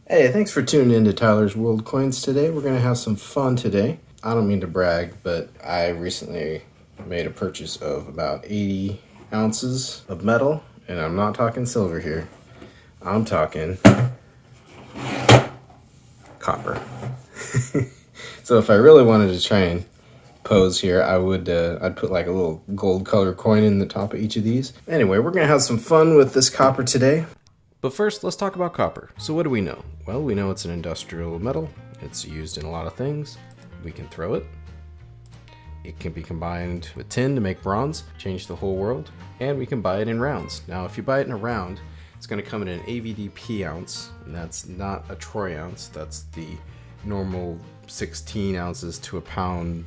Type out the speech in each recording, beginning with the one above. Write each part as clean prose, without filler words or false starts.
Hey, thanks for tuning in to Tyler's World Coins today. We're going to have some fun today. I don't mean to brag, but I recently made a purchase of about 80 ounces of metal, and I'm not talking silver here. I'm talking copper. So if I really wanted to try and pose here, I'd put like a little gold color coin in the top of each of these. Anyway, we're going to have some fun with this copper today. But first, let's talk about copper. So what do we know? Well, we know it's an industrial metal. It's used in a lot of things. We can throw it. It can be combined with tin to make bronze, change the whole world. And we can buy it in rounds. Now, if you buy it in a round, it's going to come in an AVDP ounce, and that's not a troy ounce. That's the normal 16 ounces to a pound,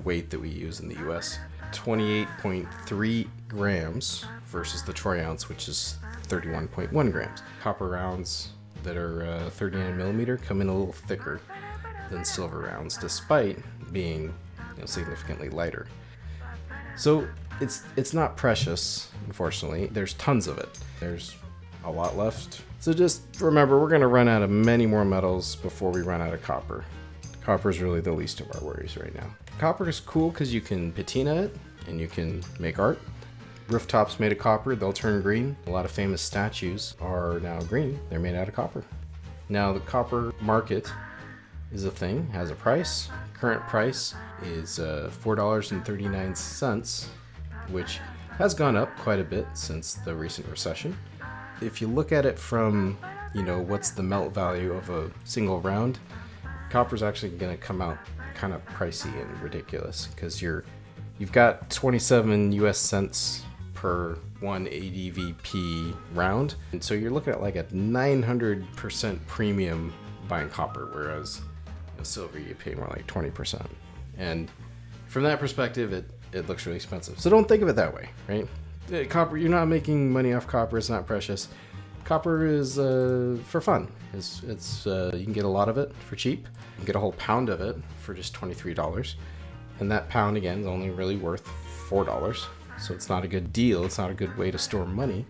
weight that we use in the US. 28.3 grams versus the troy ounce, which is 31.1 grams. Copper rounds that are 39 millimeter come in a little thicker than silver rounds, despite being significantly lighter. So it's not precious, unfortunately. There's tons of it. There's a lot left. So just remember, we're going to run out of many more metals before we run out of copper. Copper is really the least of our worries right now. Copper is cool because you can patina it and you can make art. Rooftops made of copper, they'll turn green. A lot of famous statues are now green. They're made out of copper. Now the copper market is a thing, has a price. Current price is $4.39, which has gone up quite a bit since the recent recession. If you look at it from, what's the melt value of a single round, copper's actually going to come out kind of pricey and ridiculous because you've got 27 US cents per 1 ADVP round, and so you're looking at like a 900% premium buying copper, whereas silver you pay more like 20%. And from that perspective, it looks really expensive. So don't think of it that way, right? Copper, you're not making money off copper. It's not precious. Copper is for fun. It's you can get a lot of it for cheap. You can get a whole pound of it for just $23, and that pound again is only really worth $4. So it's not a good deal. It's not a good way to store money.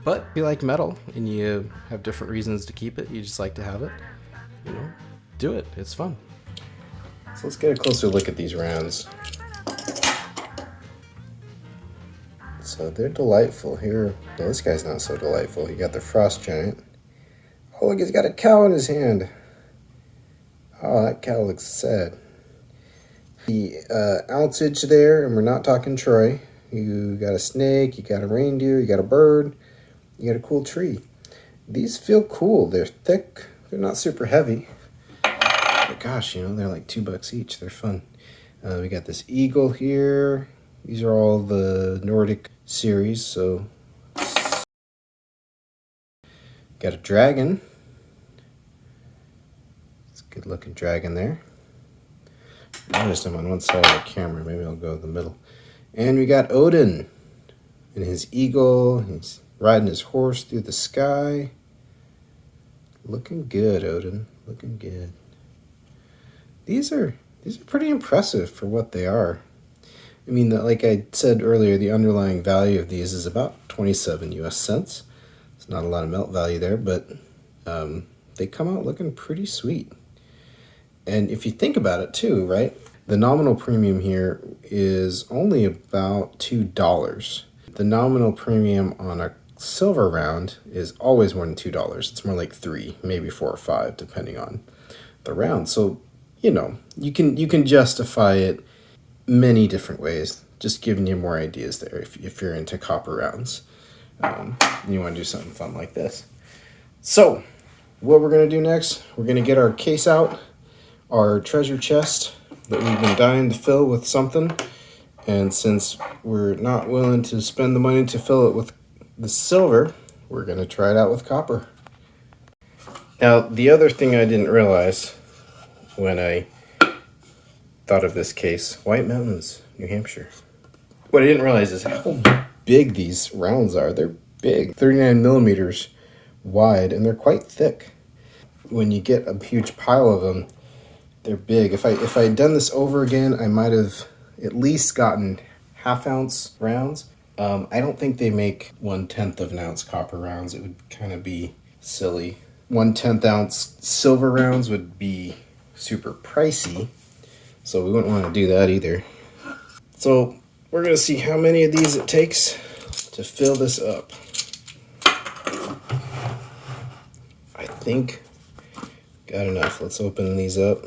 But if you like metal and you have different reasons to keep it, you just like to have it, do it. It's fun. So let's get a closer look at these rounds. So they're delightful. Here, this guy's not so delightful. He got the frost giant. Oh, look, he's got a cow in his hand. Oh, that cow looks sad. The ounceage there, and we're not talking troy. You got a snake, you got a reindeer, you got a bird, you got a cool tree. These feel cool. They're thick. They're not super heavy. But gosh, they're like $2 each. They're fun. We got this eagle here. These are all the Nordic series, so got a dragon. It's a good looking dragon there. I noticed him on one side of the camera. Maybe I'll go to the middle. And we got Odin and his eagle. He's riding his horse through the sky. Looking good, Odin. Looking good. These are pretty impressive for what they are. I mean, like I said earlier, the underlying value of these is about 27 US cents. It's not a lot of melt value there, but they come out looking pretty sweet. And if you think about it too, right? The nominal premium here is only about $2. The nominal premium on a silver round is always more than $2. It's more like $3, maybe $4 or $5, depending on the round. So, you can justify it many different ways. Just giving you more ideas there if you're into copper rounds. And you want to do something fun like this. So, what we're going to do next, we're going to get our case out, our treasure chest that we've been dying to fill with something. And since we're not willing to spend the money to fill it with the silver, we're going to try it out with copper. Now, the other thing I didn't realize when I thought of this case, White Mountains, New Hampshire. What I didn't realize is how big these rounds are. They're big, 39 millimeters wide, and they're quite thick. When you get a huge pile of them, they're big. If I had done this over again, I might have at least gotten half-ounce rounds. I don't think they make 1/10 of an ounce copper rounds. It would kind of be silly 1/10 ounce silver rounds would be super pricey, so we wouldn't want to do that either. So we're gonna see how many of these it takes to fill this up. I think got enough. Let's open these up.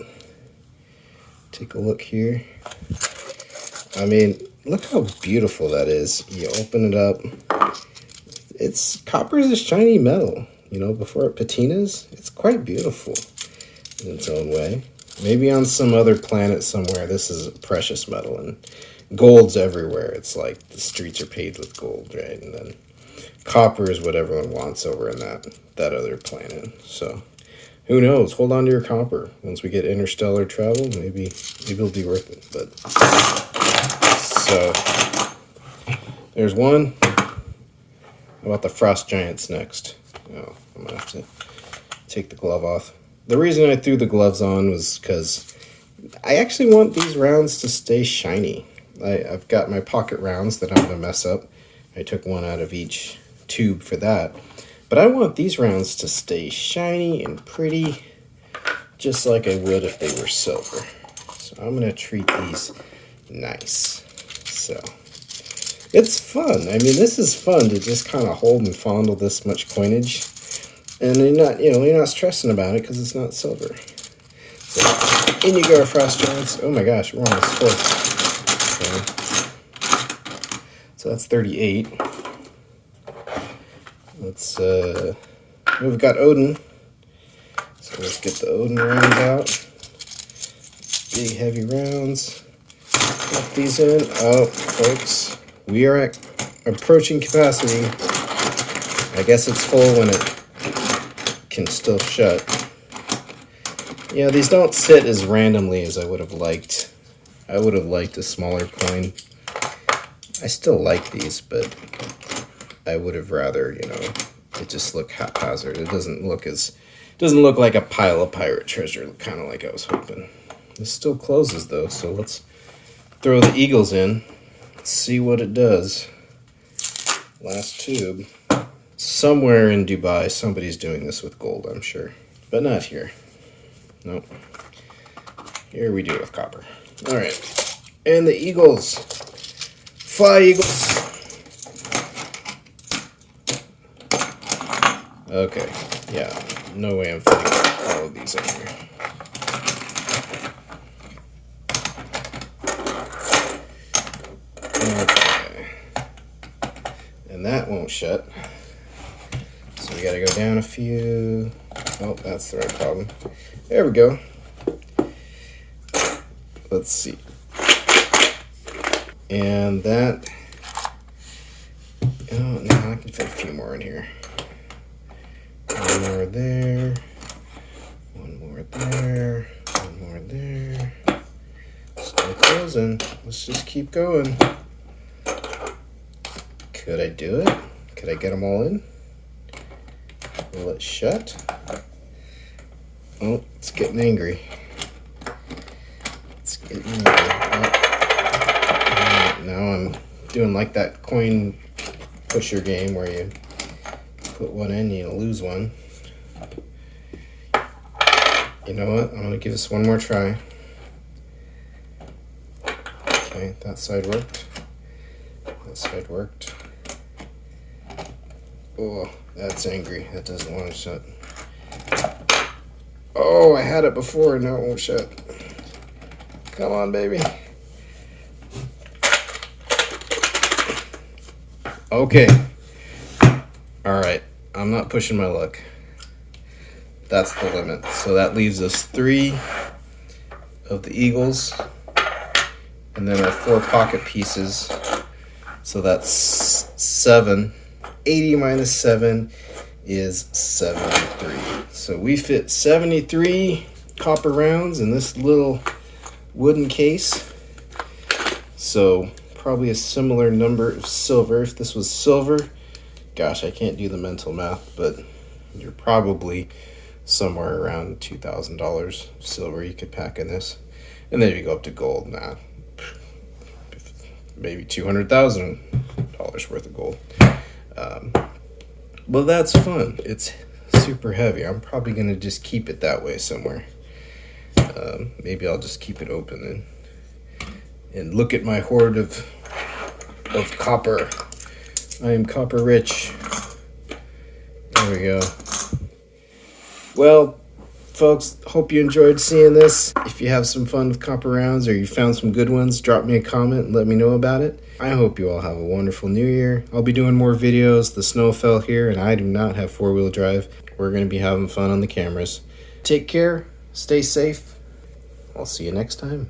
Take a look here. I mean, look how beautiful that is. You open it up. Copper is a shiny metal. You know, before it patinas, it's quite beautiful in its own way. Maybe on some other planet somewhere, this is a precious metal, and gold's everywhere. It's like the streets are paved with gold, right? And then copper is what everyone wants over in that other planet. So who knows? Hold on to your copper. Once we get interstellar travel, maybe it'll be worth it. But so there's one. How about the frost giants next? Oh, I'm gonna have to take the glove off. The reason I threw the gloves on was because I actually want these rounds to stay shiny. I've got my pocket rounds that I'm gonna mess up. I took one out of each tube for that. But I want these rounds to stay shiny and pretty, just like I would if they were silver. So I'm gonna treat these nice. So it's fun. I mean, this is fun to just kind of hold and fondle this much coinage, and you're not stressing about it because it's not silver. So in you go, frost giants. Oh my gosh, we're almost full. Okay. So that's 38. Let's we've got Odin. So let's get the Odin rounds out. Big heavy rounds. Put these in. Oh, folks, we are approaching capacity. I guess it's full when it can still shut. Yeah, these don't sit as randomly as I would have liked. I would have liked a smaller coin. I still like these, but I would have rather, it just look haphazard. It doesn't look like a pile of pirate treasure, kind of like I was hoping. This still closes though, so let's throw the eagles in. See what it does. Last tube. Somewhere in Dubai, somebody's doing this with gold, I'm sure. But not here. Nope. Here we do it with copper. Alright. And the eagles. Fly, eagles. Okay. Yeah. No way I'm fitting all of these in here. Okay. And that won't shut. So we gotta go down a few. Oh, that's the right problem. There we go. Let's see. And that. Oh, no, I can fit a few more in here. One more there. One more there. One more there. Still closing. Let's just keep going. Could I do it? Could I get them all in? Will it shut? Oh, it's getting angry. It's getting angry. Oh. Now I'm doing like that coin pusher game where you put one in, you lose one. You know what? I'm gonna give this one more try. Okay, that side worked. That side worked. Oh, that's angry. That doesn't want to shut. Oh, I had it before, now it won't shut. Come on, baby. Okay. Alright, I'm not pushing my luck. That's the limit. So that leaves us 3 of the eagles. And then our 4 pocket pieces. So that's 7. 80 minus 7 is 73. So we fit 73 copper rounds in this little wooden case. So probably a similar number of silver. If this was silver, gosh, I can't do the mental math, but you're probably somewhere around $2,000 silver you could pack in this. And then you go up to gold now. Maybe $200,000 worth of gold. Well, that's fun. It's super heavy. I'm probably going to just keep it that way somewhere. Maybe I'll just keep it open and look at my hoard of copper. I am copper rich. There we go. Well, folks, hope you enjoyed seeing this. If you have some fun with copper rounds or you found some good ones, drop me a comment and let me know about it. I hope you all have a wonderful new year. I'll be doing more videos. The snow fell here and I do not have four-wheel drive. We're going to be having fun on the cameras. Take care. Stay safe. I'll see you next time.